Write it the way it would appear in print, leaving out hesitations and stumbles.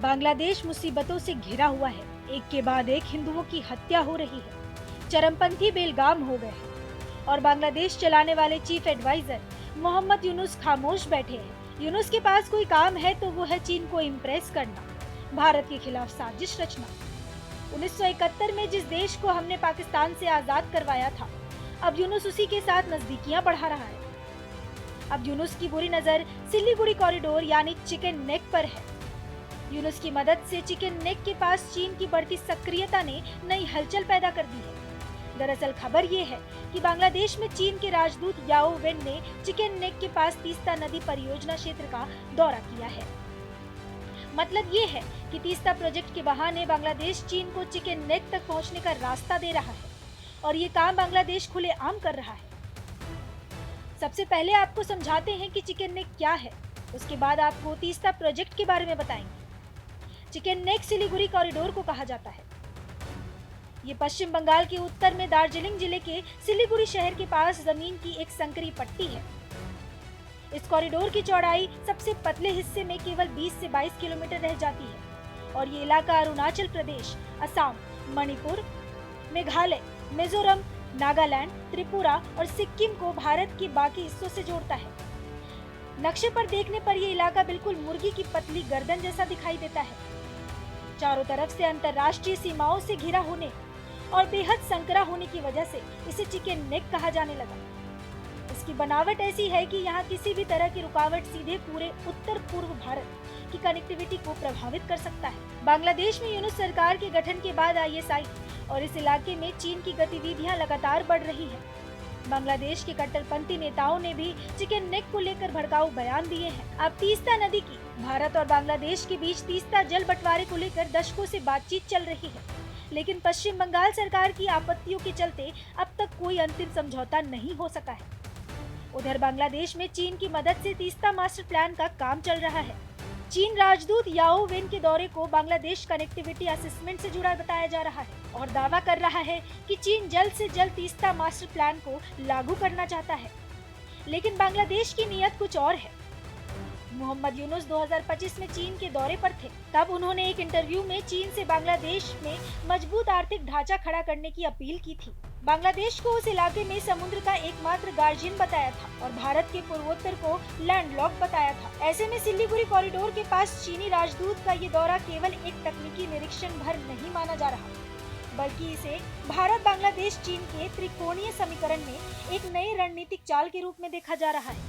बांग्लादेश मुसीबतों से घिरा हुआ है। एक के बाद एक हिंदुओं की हत्या हो रही है। चरमपंथी बेलगाम हो गए हैं और बांग्लादेश चलाने वाले चीफ एडवाइजर मोहम्मद यूनुस खामोश बैठे हैं। यूनुस के पास कोई काम है तो वो है चीन को इम्प्रेस करना, भारत के खिलाफ साजिश रचना। 1971 में जिस देश को हमने पाकिस्तान से आजाद करवाया था, अब यूनुस उसी के साथ नजदीकियां बढ़ा रहा है। अब यूनुस की बुरी नजर सिलीगुड़ी कॉरिडोर यानी चिकन नेक पर है। यूनुस की मदद से चिकन नेक के पास चीन की बढ़ती सक्रियता ने नई हलचल पैदा कर दी है। दरअसल खबर ये है कि बांग्लादेश में चीन के राजदूत याओ वेन ने चिकन नेक के पास तीस्ता नदी परियोजना क्षेत्र का दौरा किया है। मतलब ये है कि तीस्ता प्रोजेक्ट के बहाने बांग्लादेश चीन को चिकन नेक तक पहुंचने का रास्ता दे रहा है और ये काम बांग्लादेश खुलेआम कर रहा है। सबसे पहले आपको समझाते हैं कि चिकन नेक क्या है, उसके बाद आपको तीस्ता प्रोजेक्ट के बारे में बताएंगे। चिकन नेक सिलीगुड़ी कॉरिडोर को कहा जाता है। ये पश्चिम बंगाल के उत्तर में दार्जिलिंग जिले के सिलीगुड़ी शहर के पास जमीन की एक संकरी पट्टी है। इस कॉरिडोर की चौड़ाई सबसे पतले हिस्से में केवल 20 से 22 किलोमीटर रह जाती है और ये इलाका अरुणाचल प्रदेश, असम, मणिपुर, मेघालय, मिजोरम, नागालैंड, त्रिपुरा और सिक्किम को भारत के बाकी हिस्सों से जोड़ता है। नक्शे पर देखने पर यह इलाका बिल्कुल मुर्गी की पतली गर्दन जैसा दिखाई देता है। चारों तरफ से अंतर्राष्ट्रीय सीमाओं से घिरा होने और बेहद संकरा होने की वजह से इसे चिकन नेक कहा जाने लगा। इसकी बनावट ऐसी है कि यहाँ किसी भी तरह की रुकावट सीधे पूरे उत्तर पूर्व भारत की कनेक्टिविटी को प्रभावित कर सकता है। बांग्लादेश में यूनुस सरकार के गठन के बाद आईएसआई और इस इलाके में चीन की गतिविधियां लगातार बढ़ रही है। बांग्लादेश के कट्टरपंथी नेताओं ने भी चिकन नेक को लेकर भड़काऊ बयान दिए हैं। अब तीस्ता नदी की भारत और बांग्लादेश के बीच तीस्ता जल बंटवारे को लेकर दशकों से बातचीत चल रही है, लेकिन पश्चिम बंगाल सरकार की आपत्तियों के चलते अब तक कोई अंतिम समझौता नहीं हो सका है। उधर बांग्लादेश में चीन की मदद से तीस्ता मास्टर प्लान का काम चल रहा है। चीन राजदूत याओ वेन के दौरे को बांग्लादेश कनेक्टिविटी असेसमेंट से जुड़ा बताया जा रहा है और दावा कर रहा है कि चीन जल्द से जल्द तीस्ता मास्टर प्लान को लागू करना चाहता है, लेकिन बांग्लादेश की नीयत कुछ और है। मोहम्मद यूनुस 2025 में चीन के दौरे पर थे। तब उन्होंने एक इंटरव्यू में चीन से बांग्लादेश में मजबूत आर्थिक ढांचा खड़ा करने की अपील की थी। बांग्लादेश को उस इलाके में समुद्र का एकमात्र गार्जियन बताया था और भारत के पूर्वोत्तर को लैंडलॉक बताया था। ऐसे में सिलीगुड़ी कॉरिडोर के पास चीनी राजदूत का ये दौरा केवल एक तकनीकी निरीक्षण भर नहीं माना जा रहा, बल्कि इसे भारत बांग्लादेश चीन के त्रिकोणीय समीकरण में एक नई रणनीतिक चाल के रूप में देखा जा रहा है।